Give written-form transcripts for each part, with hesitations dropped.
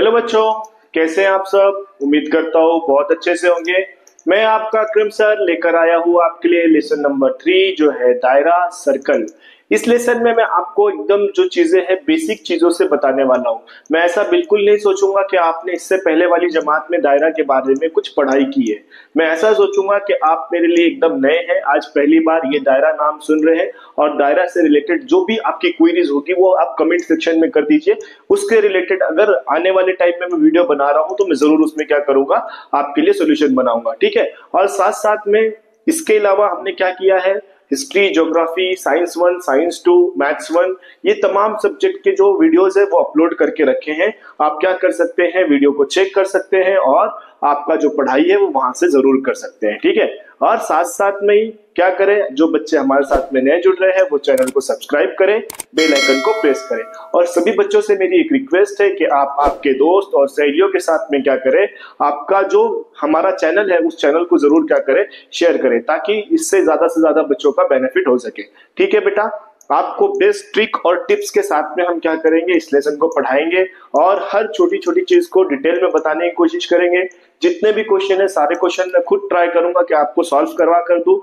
Hello बच्चों, कैसे हैं आप सब। उम्मीद करता हूँ बहुत अच्छे से होंगे। मैं आपका अकरम सर लेकर आया हूँ आपके लिए लेसन नंबर 3 जो है दायरा सर्कल। इस लेसन में मैं आपको एकदम जो चीजें हैं बेसिक चीजों से बताने वाला हूँ। मैं ऐसा बिल्कुल नहीं सोचूंगा कि आपने इससे पहले वाली जमात में दायरा के बारे में कुछ पढ़ाई की है। मैं ऐसा सोचूंगा कि आप मेरे लिए एकदम नए हैं, आज पहली बार ये दायरा नाम सुन रहे हैं और दायरा से रिलेटेड जो भी आपकी क्वेरीज होगी वो आप कमेंट सेक्शन में कर दीजिए। उसके रिलेटेड अगर आने वाले टाइम में मैं वीडियो बना रहा हूं तो मैं जरूर उसमें क्या करूंगा, आपके लिए सोल्यूशन बनाऊंगा, ठीक है। और साथ साथ में इसके अलावा हमने क्या किया है, history, geography, science 1, science 2, maths 1, ये तमाम सब्जेक्ट के जो वीडियोस है वो अपलोड करके रखे हैं। आप क्या कर सकते हैं, वीडियो को चेक कर सकते हैं और आपका जो पढ़ाई है वो वहां से जरूर कर सकते हैं, ठीक है। और साथ साथ में ही क्या करें, जो बच्चे हमारे साथ में नए जुड़ रहे हैं वो चैनल को सब्सक्राइब करें, बेल आइकन को प्रेस करें। और सभी बच्चों से मेरी एक रिक्वेस्ट है कि आप आपके दोस्त और सहेलियों के साथ में क्या करें, आपका जो हमारा चैनल है उस चैनल को जरूर क्या करें, शेयर करें, ताकि इससे ज्यादा बच्चों का बेनिफिट हो सके, ठीक है बेटा। आपको बेस्ट ट्रिक और टिप्स के साथ में हम क्या करेंगे, इस लेसन को पढ़ाएंगे और हर छोटी छोटी चीज को डिटेल में बताने की कोशिश करेंगे। जितने भी क्वेश्चन है सारे क्वेश्चन मैं खुद ट्राई करूंगा कि आपको सॉल्व करवा कर दूं।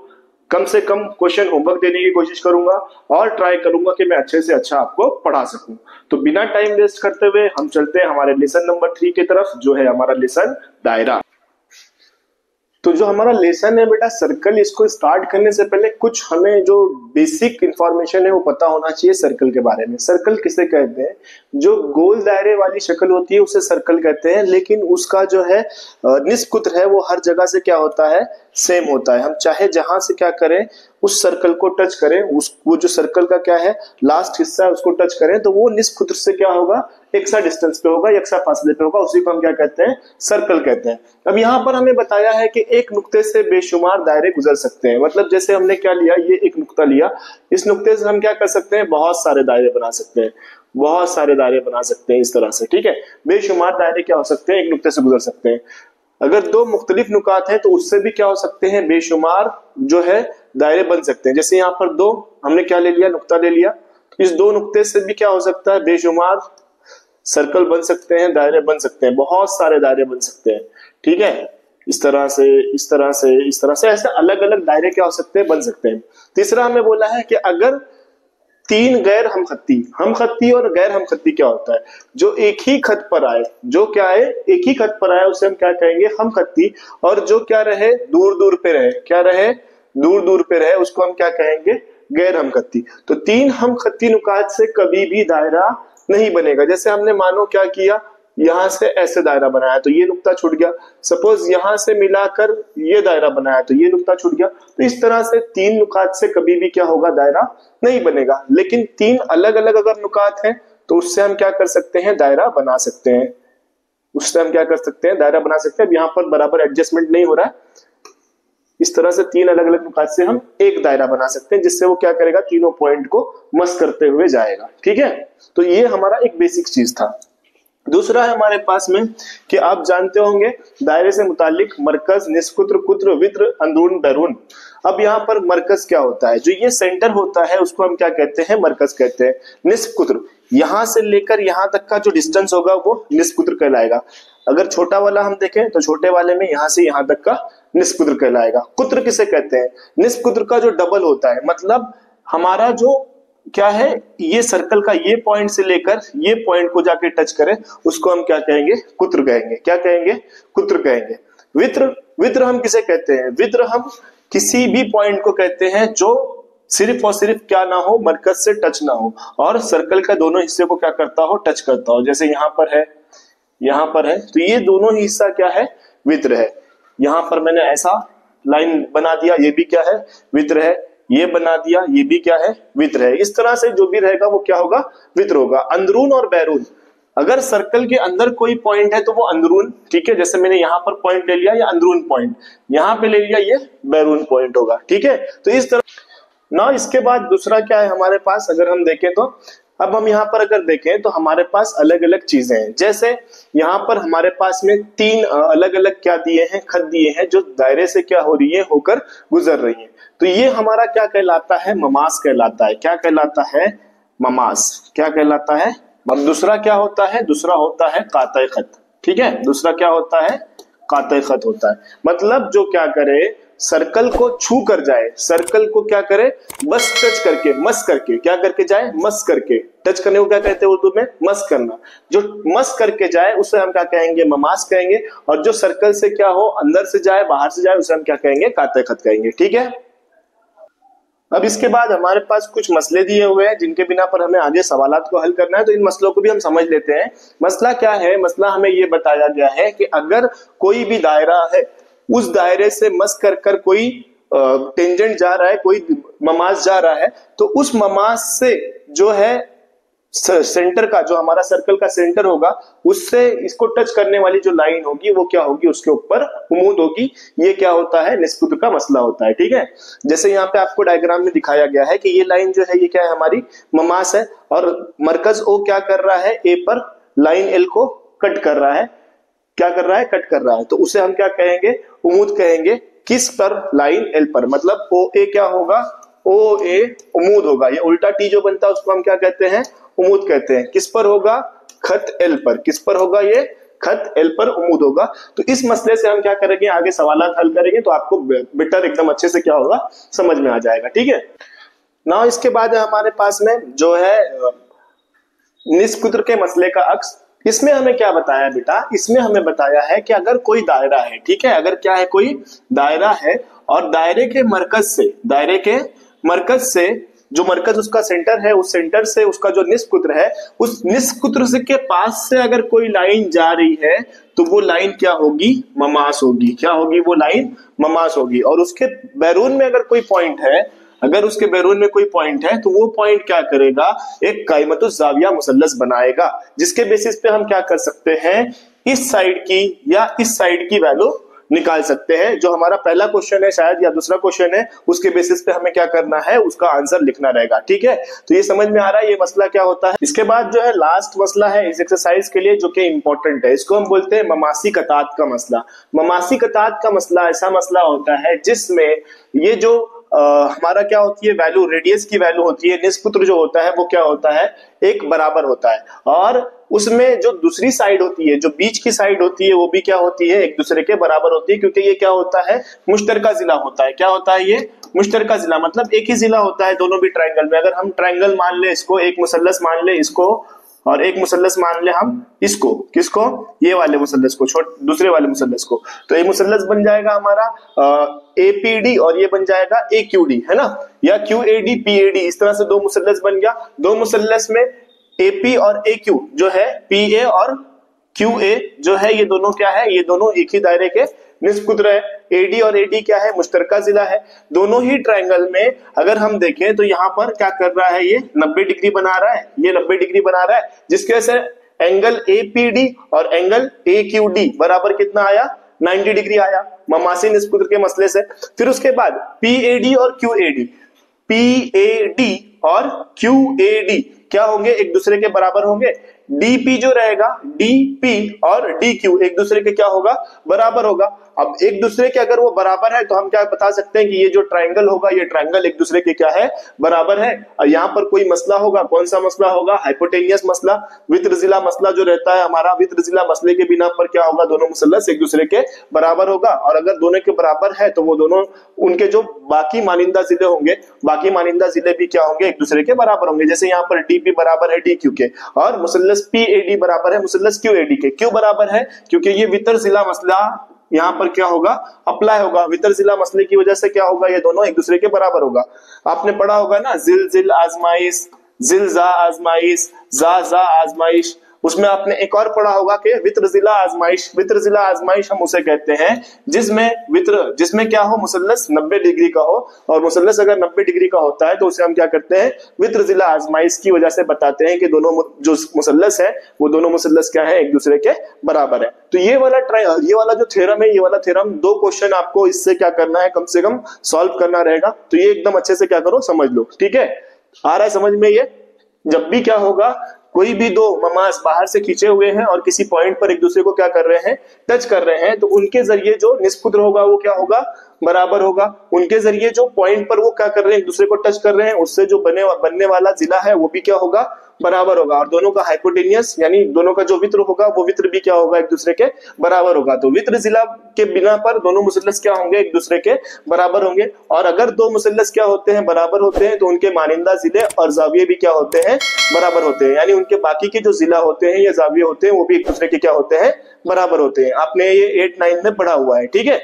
कम से कम क्वेश्चन होमवर्क देने की कोशिश करूंगा और ट्राई करूंगा कि मैं अच्छे से अच्छा आपको पढ़ा सकूं। तो बिना टाइम वेस्ट करते हुए हम चलते हैं हमारे लेसन नंबर 3 की तरफ, जो है हमारा लेसन दायरा। तो जो हमारा लेसन है बेटा सर्कल, इसको स्टार्ट करने से पहले कुछ हमें जो बेसिक इंफॉर्मेशन है वो पता होना चाहिए सर्कल के बारे में। सर्कल किसे कहते हैं, जो गोल दायरे वाली शक्ल होती है उसे सर्कल कहते हैं, लेकिन उसका जो है निष्कुत्र है वो हर जगह से क्या होता है, सेम होता है। हम चाहे जहां से क्या करें उस सर्कल को टच करें, उस वो जो सर्कल का क्या है लास्ट हिस्सा है उसको टच करें तो वो निष्कुत्र से क्या होगा, यकसा डिस्टेंस पे होगा, यकसा फासले पे होगा, उसी को हम क्या कहते हैं, सर्कल कहते हैं। अब यहाँ पर हमें बताया है कि एक नुक्ते से बेशुमार दायरे गुजर सकते हैं। मतलब जैसे हमने क्या लिया, ये एक नुक्ता लिया, इस नुक्ते से हम क्या कर सकते हैं, बहुत सारे दायरे बना सकते हैं, बहुत सारे दायरे बना सकते हैं इस तरह से, ठीक है। बेशुमार दायरे क्या हो सकते हैं, एक नुक्ते से गुजर सकते हैं। अगर दो मुख्तलिफ नुकात हैं तो उससे भी क्या हो सकते हैं, बेशुमार जो है दायरे बन सकते हैं। जैसे यहाँ पर दो हमने क्या ले लिया, नुक्ता ले लिया, तो इस दो नुक्ते से भी क्या हो सकता है, बेशुमार सर्कल बन सकते हैं, दायरे बन सकते हैं, बहुत सारे दायरे बन सकते हैं, ठीक है। इस तरह से, इस तरह से, इस तरह से, ऐसे अलग अलग दायरे क्या हो सकते हैं, बन सकते हैं। तीसरा हमें बोला है कि अगर तीन गैर हमखत्ती और गैर हमखत्ती क्या होता है, जो एक ही खत पर आए, जो क्या है एक ही खत पर आए उसे हम क्या कहेंगे, हमखत्ती। और जो क्या रहे दूर दूर पे रहे, क्या रहे दूर दूर पे रहे, उसको हम क्या कहेंगे, गैर हमखत्ती। तो तीन हमखत्ती नुकात से कभी भी दायरा नहीं बनेगा। जैसे हमने मानो क्या किया, यहां से ऐसे दायरा बनाया तो ये नुक्ता छूट गया, सपोज यहां से मिलाकर ये दायरा बनाया तो ये नुक्ता छूट गया। तो इस तरह से तीन नुकात से कभी भी क्या होगा, दायरा नहीं बनेगा। लेकिन तीन अलग अलग अगर नुकात हैं तो उससे हम क्या कर सकते हैं, दायरा बना सकते हैं, उससे हम क्या कर सकते हैं, दायरा बना सकते हैं। अब यहाँ पर बराबर एडजस्टमेंट नहीं हो रहा है, इस तरह से तीन अलग अलग नुकात से हम एक दायरा बना सकते हैं, जिससे वो क्या करेगा, तीनों पॉइंट को मस करते हुए जाएगा, ठीक है। तो ये हमारा एक बेसिक चीज था। दूसरा है हमारे पास में कि आप जानते होंगे दायरे से मुतालिक मरकज, निष्कुत्र, कुत्र, वित्र, अंदरून, बैरून। अब यहाँ पर मरकज क्या होता है, जो ये सेंटर होता है उसको हम क्या कहते हैं, मरकज कहते हैं। निष्कुत्र, यहां से लेकर यहां तक का जो डिस्टेंस होगा वो निष्कुत्र कहलाएगा। अगर छोटा वाला हम देखें तो छोटे वाले में यहां से यहां तक का निष्कुत्र कहलाएगा। कुत्र किसे कहते हैं, निष्कुत्र का जो डबल होता है, मतलब हमारा जो क्या है, ये सर्कल का ये पॉइंट से लेकर ये पॉइंट को जाके टच करें उसको हम क्या कहेंगे, कुत्र कहेंगे। क्या कहेंगे, कुत्र कहेंगे। वित्र, वित्र हम किसे कहते हैं, वित्र हम किसी भी पॉइंट को कहते हैं जो सिर्फ और सिर्फ क्या ना हो, मरकज से टच ना हो और सर्कल का दोनों हिस्से को क्या करता हो, टच करता हो। जैसे यहाँ पर है, यहाँ पर है, तो ये दोनों ही हिस्सा क्या है, वित्र है। यहाँ पर मैंने ऐसा लाइन बना दिया, ये भी क्या है, वित्र है। ये बना दिया, ये भी क्या है, वित्र है। इस तरह से जो भी रहेगा वो क्या होगा, वित्र होगा। अंदरून और बैरून, अगर सर्कल के अंदर कोई पॉइंट है तो वो अंदरून, ठीक है। जैसे मैंने यहाँ पर पॉइंट ले लिया, ये अंदरून पॉइंट, यहाँ पे ले लिया, ये बैरून पॉइंट होगा, ठीक है। तो इस तरह ना, इसके बाद दूसरा क्या है हमारे पास, अगर हम देखें तो अब हम यहाँ पर अगर देखें तो हमारे पास अलग अलग चीजें हैं। जैसे यहाँ पर हमारे पास में तीन अलग अलग क्या दिए हैं, खत दिए हैं जो दायरे से क्या हो रही है, होकर गुजर रही है। तो ये हमारा क्या कहलाता है, ममास कहलाता है। क्या कहलाता है, ममास। क्या कहलाता है, अब दूसरा क्या होता है, दूसरा होता है कातई खत। ठीक है, दूसरा क्या होता है, कातई खत होता है। मतलब जो क्या करे, सर्कल को छू कर जाए, सर्कल को क्या करे, बस टच करके, मस करके, क्या करके जाए, मस करके। टच करने को क्या कहते हैं उर्दू में, मस करना। जो मस करके जाए उसे हम क्या कहेंगे, ममास कहेंगे। और जो सर्कल से क्या हो, अंदर से जाए बाहर से जाए, उसे हम क्या कहेंगे, कातई खत कहेंगे। ठीक है। अब इसके बाद हमारे पास कुछ मसले दिए हुए हैं जिनके बिना पर हमें आगे सवालात को हल करना है, तो इन मसलों को भी हम समझ लेते हैं। मसला क्या है, मसला हमें ये बताया गया है कि अगर कोई भी दायरा है, उस दायरे से मस कर कर कोई टेंजेंट जा रहा है, कोई ममास जा रहा है, तो उस ममास से जो है सेंटर का, जो हमारा सर्कल का सेंटर होगा, उससे इसको टच करने वाली जो लाइन होगी वो क्या होगी, उसके ऊपर उमूद होगी। ये क्या होता है, निस्कुत का मसला होता है। ठीक है, जैसे यहाँ पे आपको डायग्राम में दिखाया गया है कि ये लाइन जो है ये क्या है, हमारी ममास है, और मरकज ओ क्या कर रहा है, ए पर लाइन एल को कट कर रहा है। क्या कर रहा है, कट कर रहा है। तो उसे हम क्या कहेंगे, उमूद कहेंगे। किस पर, लाइन एल पर। मतलब ओ ए क्या होगा, ओ ए उमूद होगा। ये उल्टा टी जो बनता है उसको हम क्या कहते हैं, उमूद कहते हैं। किस पर होगा, खत एल पर। किस पर होगा, ये खत एल पर उमूद होगा। तो इस मसले से हम क्या करेंगे, आगे सवालात हल करेंगे, तो आपको बेटर एकदम अच्छे से क्या होगा, समझ में आ जाएगा। ठीक है ना। इसके बाद हमारे पास में जो है निस्कुत्र के मसले का अक्स। इसमें हमें क्या बताया बेटा, इसमें हमें बताया है कि अगर कोई दायरा है, ठीक है, अगर क्या है, कोई दायरा है और दायरे के मरकज से, दायरे के मरकज से, जो मरकज उसका सेंटर है, उस सेंटर से उसका जो निस्कुत्र है, उस निस्कुत्र से के पास से अगर कोई लाइन जा रही है, तो वो लाइन क्या होगी, ममास होगी। क्या होगी, वो लाइन ममास होगी। और उसके बैरून में अगर कोई पॉइंट है, अगर उसके बैरून में कोई पॉइंट है, तो वो पॉइंट क्या करेगा, एक कायमतुज जाविया मुसल्लस बनाएगा, जिसके बेसिस पे हम क्या कर सकते हैं, इस साइड की या इस साइड की वैल्यू निकाल सकते हैं। जो हमारा पहला क्वेश्चन है शायद, या दूसरा क्वेश्चन है, उसके बेसिस पे हमें क्या करना है, उसका आंसर लिखना रहेगा। ठीक है, तो ये समझ में आ रहा है ये मसला क्या होता है। इसके बाद जो है लास्ट मसला है इस एक्सरसाइज के लिए, जो कि इंपॉर्टेंट है। इसको हम बोलते हैं ममासी कतात का मसला। ममासी कतात का मसला ऐसा मसला होता है जिसमें ये जो हमारा क्या होती है, वैल्यू, रेडियस की वैल्यू होती है, निस्कुत्र जो होता है वो क्या होता है, एक बराबर होता है। और उसमें जो दूसरी साइड होती है, जो बीच की साइड होती है, वो भी क्या होती है, एक दूसरे के बराबर होती है, क्योंकि ये क्या होता है, मुश्तरका जिला होता है। क्या होता है ये, मुश्तरका जिला। मतलब एक ही जिला होता है दोनों भी ट्रायंगल में। अगर हम ट्रायंगल मान ले इसको, एक मुसल्लस मान ले इसको, और एक मुसल्लस मान ले हम इसको, किसको, ये वाले मुसल्लस को, दूसरे वाले मुसल्लस को, तो ये मुसल्लस बन जाएगा हमारा एपीडी, और ये बन जाएगा एक्यूडी, है ना, या क्यूएडी पीएडी। इस तरह से दो मुसल्लस बन गया। दो मुसल्लस में एपी और एक्यू जो है, पीए और क्यूए जो है, ये दोनों क्या है, ये दोनों एक ही दायरे के निस्कुत्र है। एडी और एडी क्या है, मुश्तरका जिला है। दोनों ही ट्रायंगल में अगर हम देखें तो यहाँ पर क्या कर रहा है, ये 90 डिग्री बना रहा है, ये 90 डिग्री बना रहा है, जिसकी वजह से एंगल एपीडी और एंगल एक्यूडी बराबर कितना आया, 90 डिग्री आया, ममासी निस्कुत्र के मसले से। फिर उसके बाद पीएडी और क्यूएडी, पीएडी और क्यूएडी क्या होंगे, एक दूसरे के बराबर होंगे। डीपी जो रहेगा, डीपी और डीक्यू एक दूसरे के क्या होगा, बराबर होगा। अब एक दूसरे के अगर वो बराबर है तो हम क्या बता सकते हैं कि ये जो ट्रायंगल होगा, ये ट्रायंगल एक दूसरे के क्या है, बराबर है। और यहाँ पर कोई मसला होगा, कौन सा मसला होगा, हाइपोटेनियस मसला, वित्र जिला मसला जो रहता है हमारा। वित्र जिला मसले के बिना पर क्या होगा, दोनों मुसल्लस एक दूसरे के बराबर होगा। और अगर दोनों के बराबर है तो वो दोनों, उनके जो बाकी मानिंदा जिले होंगे, बाकी मानिंदा जिले भी क्या होंगे, एक दूसरे के बराबर होंगे। जैसे यहाँ पर डीपी बराबर है डीक्यू के, और मुसल्लस पीएडी बराबर है मुसल्लस क्यूएडी के। क्यों बराबर है, क्योंकि ये वित्र जिला मसला यहाँ पर क्या होगा, अप्लाई होगा। वितर जिला मसले की वजह से क्या होगा, ये दोनों एक दूसरे के बराबर होगा। आपने पढ़ा होगा ना, जिल जिल आजमाइश, जिल जा आजमाइश, जा आजमाइश। उसमें आपने एक और पढ़ा होगा कि वित्र जिला आजमाइश। वित्र जिला आजमाइश हम उसे कहते हैं जिसमें वित्र, जिसमें क्या हो, मुसल्लस 90 डिग्री का हो, और मुसल्लस अगर 90 डिग्री का होता है तो उसे हम क्या करते हैं, वित्र जिला आजमाइश की वजह से बताते हैं कि दोनों जो मुसल्लस है वो दोनों मुसल्लस क्या है, एक दूसरे के बराबर है। तो ये वाला जो थ्योरम है, ये वाला थ्योरम, दो क्वेश्चन आपको इससे क्या करना है, कम से कम सॉल्व करना रहेगा। तो ये एकदम अच्छे से क्या करो, समझ लो। ठीक है, आ रहा है समझ में। ये जब भी क्या होगा, कोई भी दो ममास बाहर से खींचे हुए हैं और किसी पॉइंट पर एक दूसरे को क्या कर रहे हैं, टच कर रहे हैं, तो उनके जरिए जो निस्पुत्र होगा वो क्या होगा, बराबर होगा। उनके जरिए जो पॉइंट पर वो क्या कर रहे हैं, एक दूसरे को टच कर रहे हैं, उससे जो बनने वाला जिला है वो भी क्या होगा, बराबर होगा, और दोनों का हाइपोटेनियस यानी दोनों का जो वित्र होगा वो वित्र भी क्या होगा, एक दूसरे के बराबर होगा। तो वित्र जिला के बिना पर दोनों मुसल्लस क्या होंगे, एक दूसरे के बराबर होंगे। और अगर दो मुसल्लस क्या होते हैं, बराबर होते हैं, तो उनके मानिंदा जिले और जाविये भी क्या होते हैं, बराबर होते हैं। यानी उनके बाकी के जो जिला होते हैं या जाविये होते हैं वो भी एक दूसरे के क्या होते हैं, बराबर होते हैं। आपने ये 8-9 में पढ़ा हुआ है, ठीक है।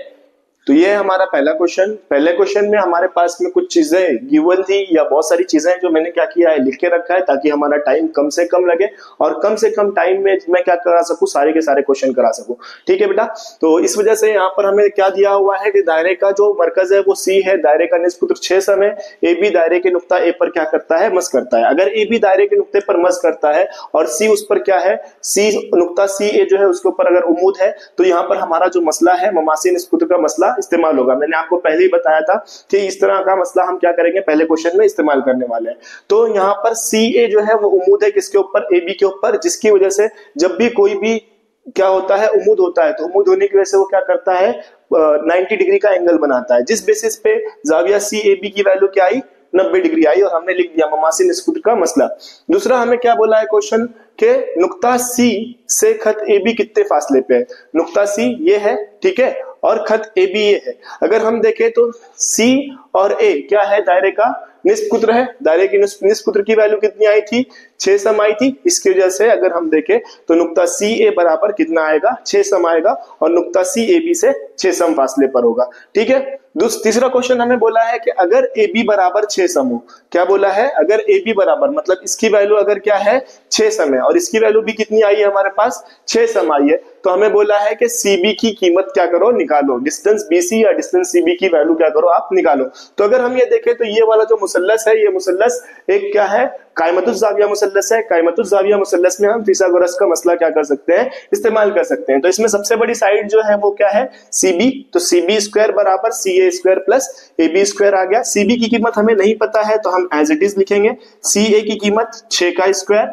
तो ये हमारा पहला क्वेश्चन। पहले क्वेश्चन में हमारे पास में कुछ चीजें गिवन थी या बहुत सारी चीजें जो मैंने क्या किया है, लिख के रखा है ताकि हमारा टाइम कम से कम लगे और कम से कम टाइम में मैं क्या करा सकूं, सारे के सारे क्वेश्चन करा सकूं, ठीक है बेटा। तो इस वजह से यहाँ पर हमें क्या दिया हुआ है कि दायरे का जो मरकज है वो सी है, दायरे का निष्पुत्र 6 सम है, ए बी दायरे के नुक्ता ए पर क्या करता है, मस करता है। अगर ए बी दायरे के नुक्ते पर मस करता है और सी उस पर क्या है, सी नुक्ता सी ए जो है उसके ऊपर अगर उमूद है, तो यहाँ पर हमारा जो मसला है ममासी निष्पुत्र का मसला इस्तेमाल होगा। मैंने आपको पहले ही बताया था कि इस तरह का मसला हम क्या करेंगे, पहले क्वेश्चन में इस्तेमाल करने वाले हैं। तो यहाँ पर सी ए जो है वो उमूद है किसके ऊपर, ए बी के ऊपर, जिसकी वजह से जब भी कोई भी क्या होता है, उमूद होता है, तो उमूद होने की वजह से वो क्या करता है, 90 डिग्री का एंगल बनाता है, जिस बेसिस पे जाविया सी ए बी की वैल्यू क्या आई, 90 डिग्री आई, और हमने लिख दिया ममासी निष्पुत्र का मसला। दूसरा हमें क्या बोला है क्वेश्चन के नुक्ता सी से खत ए बी कितने फासले पे है। नुक्ता सी ये है, ठीक है, और खत ए बी ये है। अगर हम देखें तो सी और ए क्या है, दायरे का निष्पुत्र है। दायरे की निष्पुत्र की वैल्यू कितनी आई थी, 6 सम आई थी। इसकी वजह से अगर हम देखें तो नुक्ता सी ए बराबर कितना आएगा, 6 सम आएगा, और नुक्ता सी ए बी से 6 सम फासले पर होगा, ठीक है। तीसरा क्वेश्चन हमें बोला है कि अगर ए बी बराबर 6 सम हो, क्या बोला है, अगर ए बी बराबर मतलब इसकी वैल्यू अगर क्या है 6 सम है और इसकी वैल्यू भी कितनी आई है हमारे पास, 6 सम आई है, तो हमें बोला है कि सीबी की कीमत क्या करो, निकालो। डिस्टेंस बीसी या डिस्टेंस सीबी की वैल्यू क्या करो, आप निकालो। तो अगर हम ये देखें तो ये वाला जो मुसल्लस है, ये मुसल्लस एक क्या है, कायमतुज जाविया मुसल्लस है। कायमतुज जाविया मुसल्लस में हम फिसागोरस का मसला क्या कर सकते हैं, इस्तेमाल कर सकते हैं। तो इसमें सबसे बड़ी साइड जो है वो क्या है, सीबी। तो सीबी स्क्वायर बराबर C A square plus A B square आ गया। सीबी की कीमत हमें नहीं पता है तो हम एज इट इज लिखेंगे, सी ए की कीमत 6 का स्क्वायर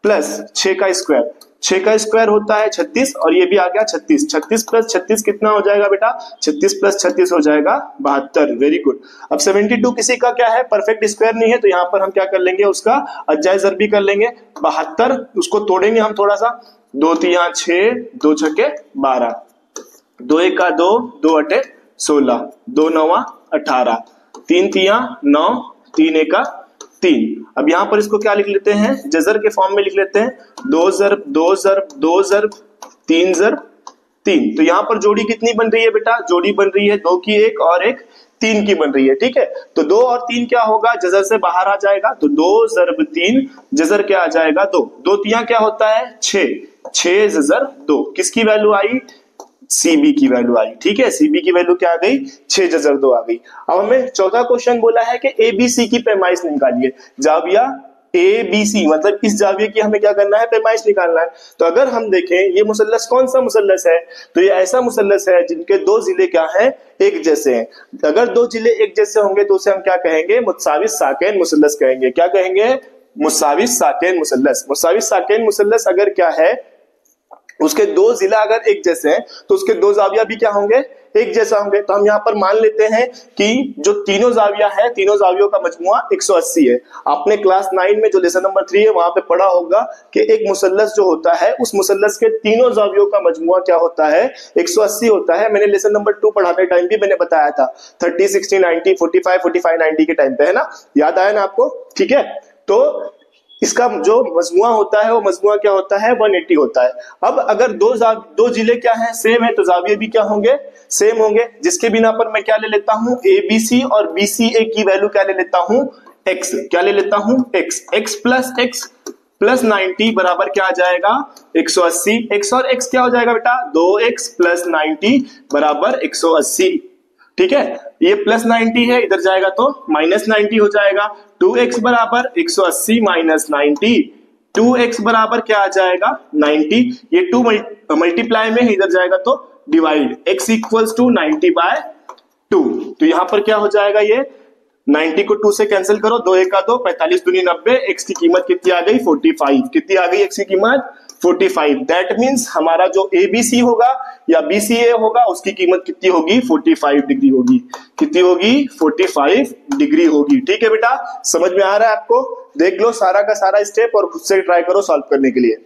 प्लस 6 का स्क्वायर, 6 का स्क्वायर होता है 36, और ये भी आ गया 36। 36 प्लस 36 कितना हो जाएगा बेटा, 36 प्लस 36 हो जाएगा 72। Very good. अब 72 किसी का क्या है, परफेक्ट स्क्वायर नहीं है, तो यहाँ पर हम क्या कर लेंगे, उसका अज्जाए ज़रबी कर लेंगे। 72 उसको तोड़ेंगे हम थोड़ा सा, 2 तिया 6, 2 छके 12, 2 एका 2, 2 अटे 16, 2 नवा 18, 3 तिया 9, 3 एका 3। अब यहां पर इसको क्या लिख लेते हैं, जजर के फॉर्म में लिख लेते हैं, 2 ज़रब 2 ज़रब 2 ज़रब 3 ज़रब 3। तो यहां पर जोड़ी कितनी बन रही है बेटा, जोड़ी बन रही है 2 की 1 और 1 3 की बन रही है, ठीक है। तो 2 और 3 क्या होगा, जजर से बाहर आ जाएगा, तो 2 ज़रब 3 जजर क्या आ जाएगा 2, 2 तिया क्या होता है 6, 6 जजर 2, किसकी वैल्यू आई, सीबी की वैल्यू आई, ठीक है। सीबी की वैल्यू क्या आ गई, 6 जजर 2 आ गई। अब हमें चौथा क्वेश्चन बोला है कि एबीसी की पैमाइश निकालिए। जाविया एबीसी मतलब इस जाविये की हमें क्या करना है, पैमाइश निकालना है। तो अगर हम देखें ये मुसल्लस कौन सा मुसल्लस है, तो ये ऐसा मुसल्लस है जिनके 2 जिले क्या हैं, एक जैसे हैं। अगर 2 जिले एक जैसे होंगे तो उसे हम क्या कहेंगे, मुत्साविस साकेन मुसल्लस कहेंगे। क्या कहेंगे, मुत्साविस साकेन मुसल्लस। मुत्साविस साकेन मुसल्लस अगर क्या है, उसके 2 जिला अगर एक जैसे हैं तो उसके 2 जाविया भी क्या होंगे, एक जैसा होंगे। तो हम यहाँ पर मान लेते हैं कि जो तीनों जाविया है, तीनों जावियों का मजमुआ 180 है। आपने क्लास 9 में जो लेसन नंबर 3 है वहां पे पढ़ा होगा कि एक मुसल्लस जो होता है उस मुसल्लस के तीनों जावियों का मजमुआ क्या होता है, 180 होता है। मैंने लेसन नंबर 2 पढ़ाते टाइम भी मैंने बताया था, 30, 60, 90, 45, 45, 90 के टाइम पे, है ना, याद आया ना आपको, ठीक है। तो इसका जो मजमुआ होता है वो मजमुआ क्या होता है, 180 होता है। अब अगर दो जिले क्या हैं, सेम है, तो जाविये भी क्या होंगे, सेम होंगे, जिसके बिना पर मैं क्या ले लेता हूं, एबीसी और बीसीए की वैल्यू क्या ले लेता हूं, एक्स। क्या ले लेता हूं, एक्स। एक्स प्लस 90 बराबर क्या आ जाएगा, 180। एक्स और एक्स क्या हो जाएगा बेटा, 2x प्लस 90 बराबर 180, ठीक है। ये प्लस 90 है, इधर जाएगा तो माइनस 90 हो जाएगा। 2x बराबर 180 माइनस 90, 2x बराबर क्या आ जाएगा 90। ये 2 मल्टीप्लाई में इधर जाएगा तो डिवाइड, x इक्वल्स टू 90/2। तो यहां पर क्या हो जाएगा, ये 90 को 2 से कैंसिल करो, 2 एका 2, 45 दूनी 90, x की कीमत कितनी आ गई 45। कितनी आ गई x की कीमत 45। दैट मीन्स हमारा जो एबीसी होगा या बीसीए होगा उसकी कीमत कितनी होगी, 45 डिग्री होगी। कितनी होगी, 45 डिग्री होगी, ठीक है बेटा। समझ में आ रहा है आपको, देख लो सारा का सारा स्टेप और खुद से ट्राई करो सॉल्व करने के लिए।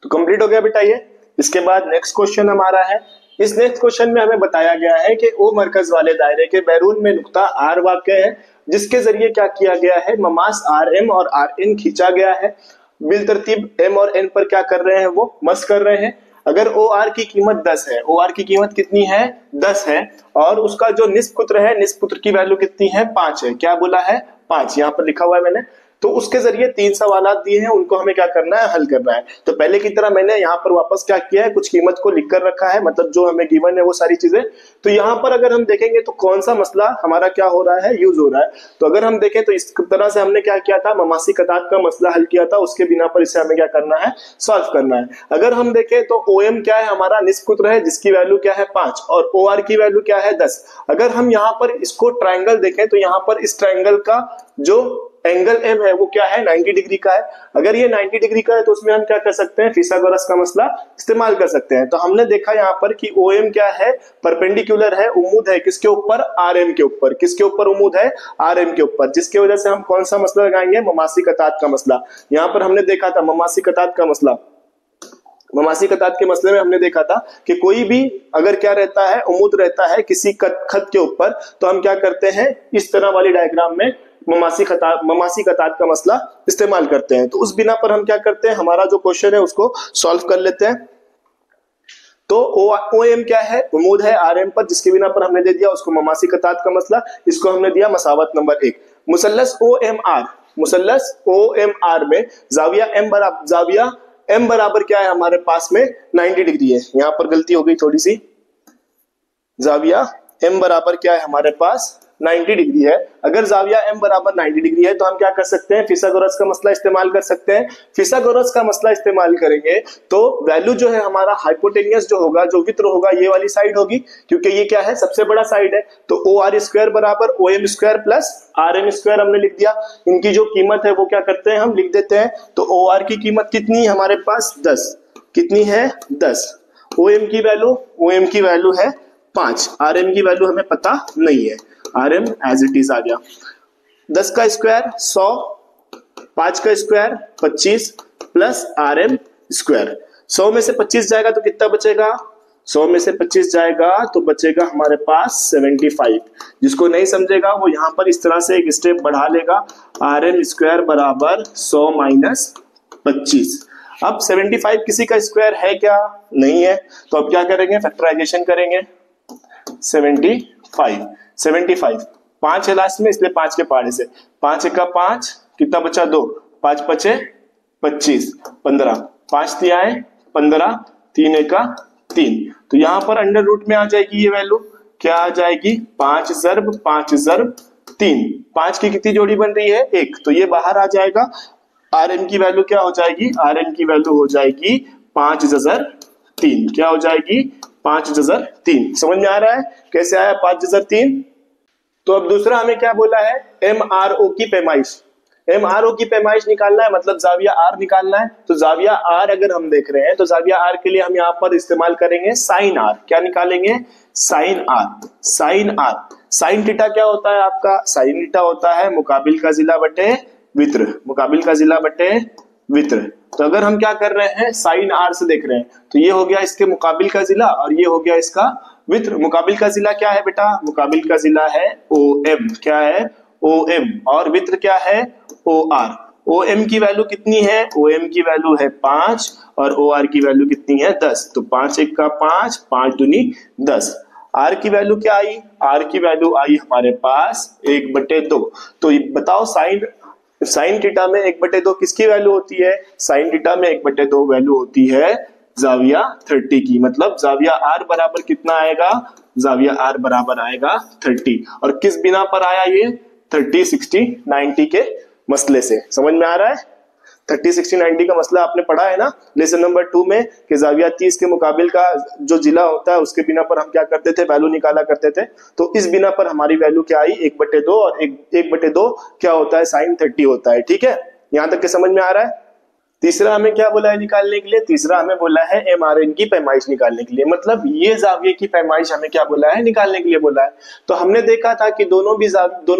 तो कंप्लीट हो गया बेटा ये। इसके बाद नेक्स्ट क्वेश्चन हमारा है। इस नेक्स्ट क्वेश्चन में हमें बताया गया है कि ओ मरकज वाले दायरे के बैरून में नुक्ता आर वाक़ है, जिसके जरिए क्या किया गया है, ममास आर एम और आर एन खींचा गया है। बिल तरतीब एम और एन पर क्या कर रहे हैं, वो मस कर रहे हैं। अगर ओ आर की कीमत 10 है, ओ आर की कीमत कितनी है, 10 है, और उसका जो निस्फ पुत्र है, निस्फ पुत्र की वैल्यू कितनी है, 5 है। क्या बोला है, 5, यहाँ पर लिखा हुआ है मैंने। तो उसके जरिए 3 सवालात दिए हैं, उनको हमें क्या करना है, हल करना है। तो पहले की तरह मैंने यहाँ पर वापस क्या किया है, कुछ कीमत को लिख कर रखा है, मतलब जो हमें गिवन है वो सारी चीजें। तो यहाँ पर अगर हम देखेंगे तो कौन सा मसला हमारा क्या हो रहा है, यूज हो रहा है। तो अगर हम देखें तो इस तरह से हमने क्या किया था, ममासी कतात का मसला हल किया था, उसके बिना पर इसे हमें क्या करना है, सॉल्व करना है। अगर हम देखें तो ओ एम क्या है, हमारा निस्फ पुत्र है, जिसकी वैल्यू क्या है, 5, और ओ आर की वैल्यू क्या है, 10। अगर हम यहाँ पर इसको ट्राइंगल देखें तो यहाँ पर इस ट्राइंगल का जो एंगल एम है वो क्या है, 90 डिग्री का है। अगर ये 90 डिग्री का है तो उसमें हम क्या कर सकते हैं, फिसागोरस का मसला इस्तेमाल कर सकते हैं। तो हमने देखा यहाँ पर कि ओ एम क्या है, परपेंडिकुलर है, उम्मीद है किसके ऊपर, आर एम के ऊपर। किसके ऊपर उम्मीद है, आर एम के ऊपर, जिसकी वजह से हम कौन सा मसला लगाएंगे, ममासी कतात का मसला। यहाँ पर हमने देखा था ममासी कतात का मसला, ममासी कतात के मसले में हमने देखा था कि कोई भी अगर क्या रहता है, उम्मीद रहता है किसी खत के ऊपर, तो हम क्या करते हैं, इस तरह वाली डायग्राम में ममासी कतात का मसला इस्तेमाल करते हैं। तो उस बिना पर हम क्या करते हैं, हमारा जो क्वेश्चन है उसको सॉल्व कर लेते हैं। तो ओ एम क्या है, उम्मीद है आर एम पर, जिसके बिना पर हमने दे दिया उसको ममासी कतात का मसला, इसको हमने दिया मसावत नंबर 1। मुसल्लस ओ एम आर, मुसल्लस ओ एम आर में जाविया एम बराबर क्या है हमारे पास में, 90 डिग्री है। यहां पर गलती हो गई थोड़ी सी, जाविया एम बराबर क्या है हमारे पास, 90 डिग्री है। अगर जाविया एम बराबर 90 डिग्री है तो हम क्या कर सकते हैं, फिसागोरस का मसला इस्तेमाल कर सकते हैं। फिसागोरस का मसला इस्तेमाल करेंगे तो वैल्यू जो है हमारा हाइपोटेनियस जो होगा, जो वित्र होगा, ये वाली साइड होगी, क्योंकि ये क्या है, सबसे बड़ा साइड है। तो ओ आर स्क्वायर बराबर O M square plus R M square हमने लिख दिया। इनकी जो कीमत है वो क्या करते हैं, हम लिख देते हैं। तो ओ आर की कीमत कितनी है हमारे पास, 10। कितनी है, 10। ओ एम की वैल्यू है 5। आर एम की वैल्यू हमें पता नहीं है, R M as it is आ गया। 10 का स्क्वायर 100, 5 का square 25 plus R M square. 100 में से 25 जाएगा तो कितना बचेगा, 100 में से 25 जाएगा तो बचेगा हमारे पास 75। जिसको नहीं समझेगा वो यहां पर इस तरह से एक स्टेप बढ़ा लेगा, आर एम स्क्वायर बराबर 100 माइनस 25। अब 75 किसी का स्क्वायर है क्या, नहीं है, तो अब क्या करेंगे, फैक्टराइजेशन करेंगे। 75 5 है लास्ट में, इसलिए 5 के पहाड़े से 5 का 5, कितना बचा, 2, 5 पचे 25, 15, 5 दिया है 15, 3 का 3। तो यहां पर अंडर रूट में आ जाएगी ये वैल्यू, क्या आ जाएगी, 5 ज़र्ब 3। 5 की कितनी जोड़ी बन रही है, 1, तो ये बाहर आ जाएगा। आर एन की वैल्यू क्या हो जाएगी, आर एन की वैल्यू हो जाएगी 5 जजर 3। क्या हो जाएगी, 5 जजर 3। समझ में आ रहा है कैसे आया 5 जजर 3। तो अब दूसरा हमें क्या बोला है, एम आर ओ की पैमाइश। एम आर ओ की पैमाइश निकालना है, मतलब जाविया आर निकालना है। तो जाविया आर अगर हम देख रहे हैं तो जाविया आर के लिए हम यहाँ पर इस्तेमाल करेंगे साइन आर। क्या निकालेंगे, साइन आर। साइन थीटा क्या होता है आपका, साइन थीटा होता है मुकाबिल का जिला बटे वित्र। तो अगर हम क्या कर रहे हैं, साइन आर से देख रहे हैं तो ये हो गया इसके मुकाबिल का जिला और ये हो गया इसका वित्र। मुकाबिल का जिला क्या है बेटा, मुकाबिल का जिला है ओ एम। क्या है, ओ एम। और वित्र क्या है, ओ आर। ओ एम की वैल्यू कितनी है, ओ एम की वैल्यू है 5 और ओ आर की वैल्यू कितनी है, 10। तो 5 1 का 5, 5 दूनी 10। आर की वैल्यू क्या आई, आर की वैल्यू आई हमारे पास 1/2। तो बताओ साइन थीटा में 1/2 किसकी वैल्यू होती है, साइन थीटा में 1/2 वैल्यू होती है जाविया 30 की। मतलब जाविया आर बराबर कितना आएगा, जाविया आर बराबर आएगा 30। और किस बिना पर आया ये, 30 60 90 के मसले से। समझ में आ रहा है, 30, 60, 90 का मसला आपने पढ़ा है ना लेसन नंबर 2 में कि जाविया 30 के मुकाबिल का जो जिला होता है उसके बिना पर हम क्या करते थे, वैल्यू निकाला करते थे। तो इस बिना पर हमारी वैल्यू क्या आई, 1/2 और 1/2 क्या होता है, sin 30 होता है। ठीक है, यहां तक के समझ में आ रहा है। तीसरा हमें क्या बोला है निकालने के लिए, तीसरा हमें बोला है MRN की पैमाइश निकालने के लिए, मतलब ये जाविये की पैमाइश हमें क्या बोला है, निकालने के लिए बोला है। तो हमने देखा था कि दोनों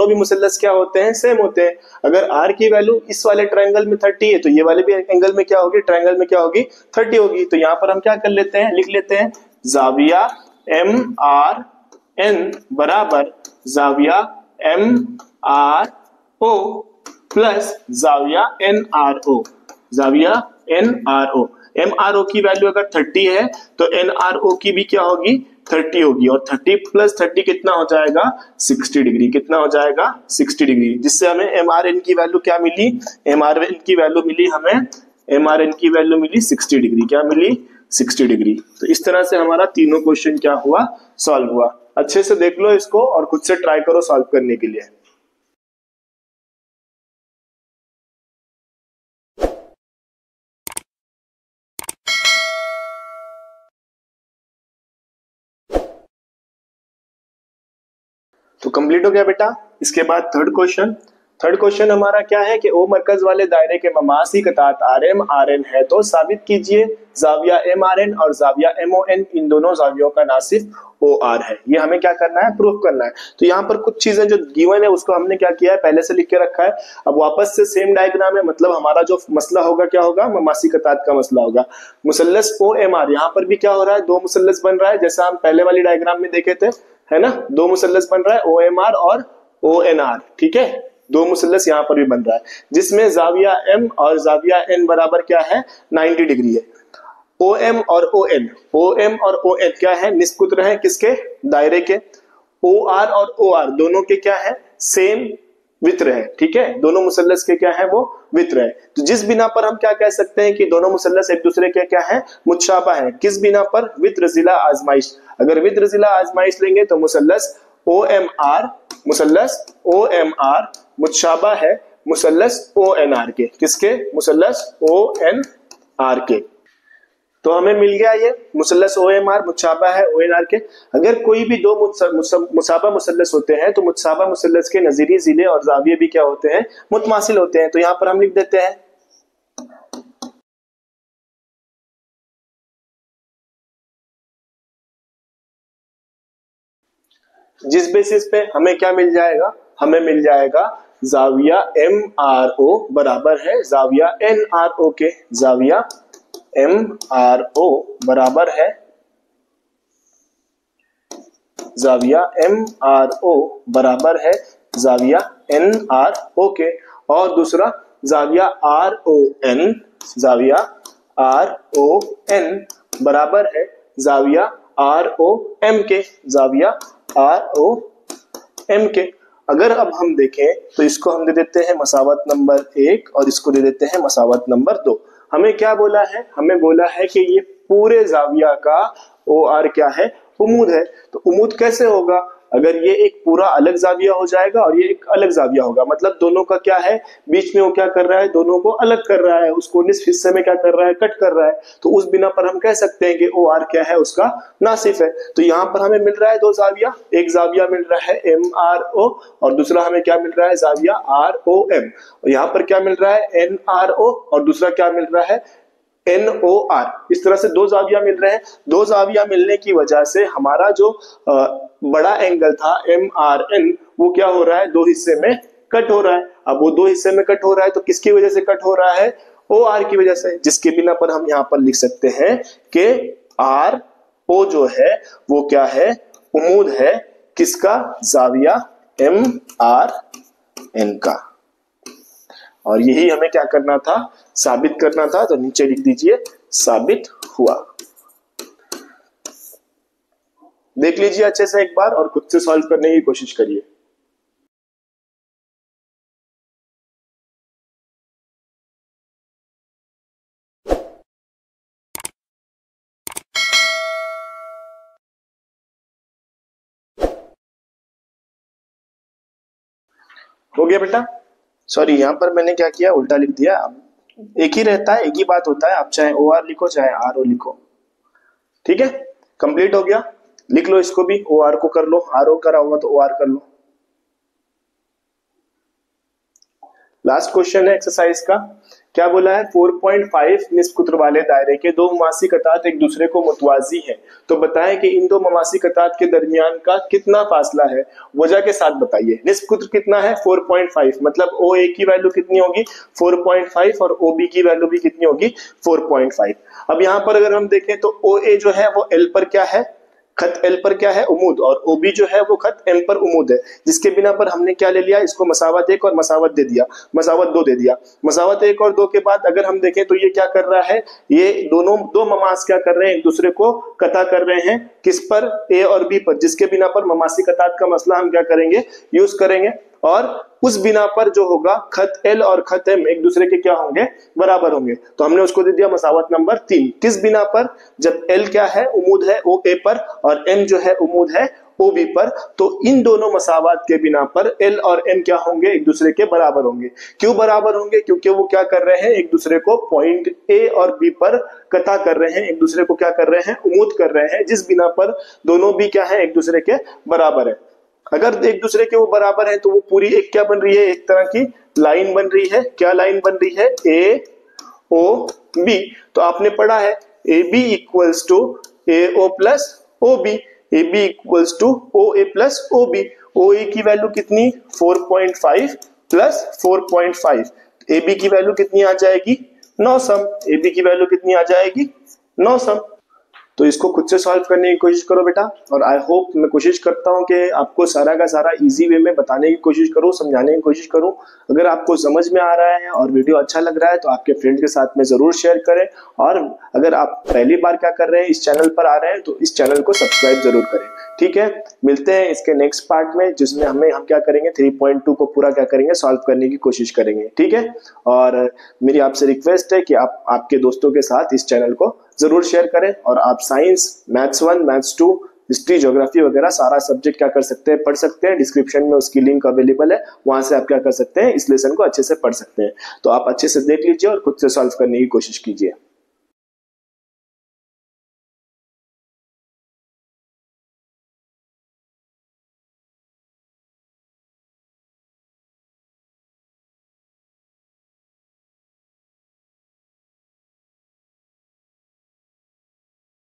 भी मुसल्लस क्या होते हैं, सेम होते हैं। अगर R की वैल्यू इस वाले ट्रायंगल में 30 है तो ये वाले भी एंगल में क्या होगी, ट्रायंगल में क्या होगी, 30 होगी। तो यहाँ पर हम क्या कर लेते हैं, लिख लेते हैं जाविया MRN बराबर जाविया MRO प्लस जाविया NRO, जाविया NRO। MRO की वैल्यू अगर 30 है तो NRO की भी क्या होगी, 30 होगी। और 30 प्लस 30 कितना हो जाएगा, 60 डिग्री। कितना हो जाएगा, 60 डिग्री। जिससे हमें MRN की वैल्यू क्या मिली, MRN की वैल्यू मिली हमें, MRN की वैल्यू मिली 60 डिग्री। क्या मिली, 60 डिग्री। तो इस तरह से हमारा तीनों क्वेश्चन क्या हुआ, सॉल्व हुआ। अच्छे से देख लो इसको और खुद से ट्राई करो सॉल्व करने के लिए। तो कंप्लीट हो गया बेटा। इसके बाद थर्ड क्वेश्चन हमारा क्या है कि ओ मरकज वाले दायरे के ममासी कतात RM RN है तो साबित कीजिए जाविया MRN और जाविया MON इन दोनों जावियों का नासिफ OR है। ये हमें क्या करना है, प्रूफ करना है। तो यहाँ पर कुछ चीजें जो गिवन है उसको हमने क्या किया है, पहले से लिख के रखा है। अब वापस से सेम डायग्राम है, मतलब हमारा जो मसला होगा क्या होगा, ममासी कतात का मसला होगा। मुसल्लस OMR, यहाँ पर भी क्या हो रहा है, दो मुसल्लस बन रहा है जैसा हम पहले वाली डायग्राम में देखे थे, है ना। दो मुसल्लस बन रहा है OMR और ONR। ठीक है, दो मुसल्लस यहाँ पर भी बन रहा है जिसमें जाविया M और जाविया N बराबर क्या है, 90 डिग्री है। OM और OM और ON क्या है, निस्पुत्र है किसके, दायरे के। OR और OR दोनों के क्या है, सेम वित्र है। ठीक है, दोनों मुसल्लस के क्या है, वो वित्र है। तो जिस बिना पर हम क्या कह सकते हैं कि दोनों मुसल्लस एक दूसरे के क्या है, मुतशाबा है। किस बिना पर, वित्र जिला आजमाइश। अगर वित्र जिला आजमाइश लेंगे तो मुसल्लस OMR मुतशाबा है मुसल्लस ONR के। किसके, मुसल्लस ONR के। तो हमें मिल गया ये मुसल्लस OMR मुतशाबा है ONR के। अगर कोई भी दो मुसाबा मुसल्लस होते हैं तो मुतशाबा मुसल्लस के नजीरी जिले और जाविये भी क्या होते हैं, मुतमासिल होते हैं। तो यहां पर हम लिख देते हैं जिस बेसिस पे हमें क्या मिल जाएगा, हमें मिल जाएगा जाविया MRO बराबर है जाविया NRO के। जाविया MRO बराबर है जाविया MRO बराबर है जाविया NRO के। और दूसरा जाविया RON बराबर है जाविया ROM के। जाविया ROM के। अगर अब हम देखें तो इसको हम दे देते हैं मसावत नंबर 1 और इसको दे देते हैं मसावत नंबर 2। हमें क्या बोला है, हमें बोला है कि ये पूरे जाविया का OR क्या है, उमूद है। तो उमूद कैसे होगा, अगर ये एक पूरा अलग जाविया हो जाएगा और ये एक अलग जाविया होगा, मतलब दोनों का क्या है, बीच में वो क्या कर रहा है, दोनों को अलग कर रहा है, उसको निस्फ हिस्से में क्या कर रहा है, कट कर रहा है। तो उस बिना पर हम कह सकते हैं कि OR क्या है, उसका नासिफ है। तो यहाँ पर हमें मिल रहा है दो जाविया, एक जाविया मिल रहा है MRO और दूसरा हमें क्या मिल रहा है, जाविया ROM। और यहाँ पर क्या मिल रहा है, NRO और दूसरा क्या मिल रहा है, NOR। इस तरह से दो जाविया मिल रहे हैं। दो जाविया मिलने की वजह से हमारा जो बड़ा एंगल था MRN वो क्या हो रहा है, दो हिस्से में कट हो रहा है। अब वो दो हिस्से में कट हो रहा है तो किसकी वजह से कट हो रहा है, OR की वजह से, जिसके बिना पर हम यहाँ पर लिख सकते हैं कि RO जो है वो क्या है, उमूद है किसका, जाविया MRN का। और यही हमें क्या करना था, साबित करना था। तो नीचे लिख दीजिए साबित हुआ। देख लीजिए अच्छे से एक बार और खुद से सॉल्व करने की कोशिश करिए। हो गया बेटा, सॉरी यहां पर मैंने क्या किया, उल्टा लिख दिया। एक ही रहता है, एक ही बात होता है, आप चाहे ओ आर लिखो चाहे आर ओ लिखो। ठीक है, कंप्लीट हो गया, लिख लो इसको भी, ओ आर को कर लो, आर ओ करा होगा तो ओ आर कर लो। लास्ट क्वेश्चन है एक्सरसाइज का, क्या बोला है 4.5 निष्कुत्र वाले दायरे के दो ममासी कतात एक दूसरे को मुतवाजी हैं, तो बताएं कि इन दो ममासी कतात के दरमियान का कितना फासला है, वजह के साथ बताइए। निष्कुत्र कितना है 4.5, मतलब ओ ए की वैल्यू कितनी होगी 4.5 और ओ बी की वैल्यू भी कितनी होगी 4.5। अब यहाँ पर अगर हम देखें तो ओ ए जो है वो एल पर क्या है, खत एल पर क्या है उमूद, और ओबी जो है वो खत एम पर उमूद है, जिसके बिना पर हमने क्या ले लिया, इसको मसावत 1 और मसावत दे दिया, मसावत 2 दे दिया। मसावत 1 और 2 के बाद अगर हम देखें तो ये क्या कर रहा है, ये दोनों दो ममास क्या कर रहे हैं, एक दूसरे को कता कर रहे हैं, किस पर, ए और बी पर, जिसके बिना पर ममासी कतात का मसला हम क्या करेंगे, यूज करेंगे। और उस बिना पर जो होगा खत एल और खत एम एक दूसरे के क्या होंगे, बराबर होंगे, तो हमने उसको दे दिया मसावत नंबर 3। किस बिना पर, जब एल क्या है उमूद है ओ ए पर और एम जो है उमूद है ओ बी पर, तो इन दोनों मसावत के बिना पर एल और एम क्या होंगे, एक दूसरे के बराबर होंगे। क्यों बराबर होंगे, क्योंकि वो क्या कर रहे हैं, एक दूसरे को पॉइंट ए और बी पर कता कर रहे हैं, एक दूसरे को क्या कर रहे हैं, उमूद कर रहे हैं, जिस बिना पर दोनों भी क्या है, एक दूसरे के बराबर है। अगर एक दूसरे के वो बराबर है तो वो पूरी एक क्या बन रही है, एक तरह की लाइन बन रही है। क्या लाइन बन रही है, ए ओ बी। तो आपने पढ़ा है A B equals to A O plus O B, A B equals to O A plus O B. O A की वैल्यू कितनी 4.5 प्लस 4.5, ए बी की वैल्यू कितनी आ जाएगी 9 सम, ए बी की वैल्यू कितनी आ जाएगी 9 सम। तो इसको खुद से सॉल्व करने की कोशिश करो बेटा, और आई होप, मैं कोशिश करता हूं कि आपको सारा का सारा इजी वे में बताने की कोशिश करूं, समझाने की कोशिश करूं। अगर आपको समझ में आ रहा है और वीडियो अच्छा लग रहा है तो आपके फ्रेंड के साथ में जरूर शेयर करें, और अगर आप पहली बार क्या कर रहे हैं, इस चैनल पर आ रहे हैं तो इस चैनल को सब्सक्राइब जरूर करें। ठीक है, मिलते हैं इसके नेक्स्ट पार्ट में, जिसमें हम क्या करेंगे 3.2 को पूरा क्या करेंगे, सॉल्व करने की कोशिश करेंगे। ठीक है, और मेरी आपसे रिक्वेस्ट है कि आप आपके दोस्तों के साथ इस चैनल को जरूर शेयर करें, और आप science, maths 1, maths 2, history, geography वगैरह सारा सब्जेक्ट क्या कर सकते हैं, पढ़ सकते हैं। डिस्क्रिप्शन में उसकी लिंक अवेलेबल है, वहां से आप क्या कर सकते हैं, इस लेसन को अच्छे से पढ़ सकते हैं। तो आप अच्छे से देख लीजिए और खुद से सॉल्व करने की कोशिश कीजिए।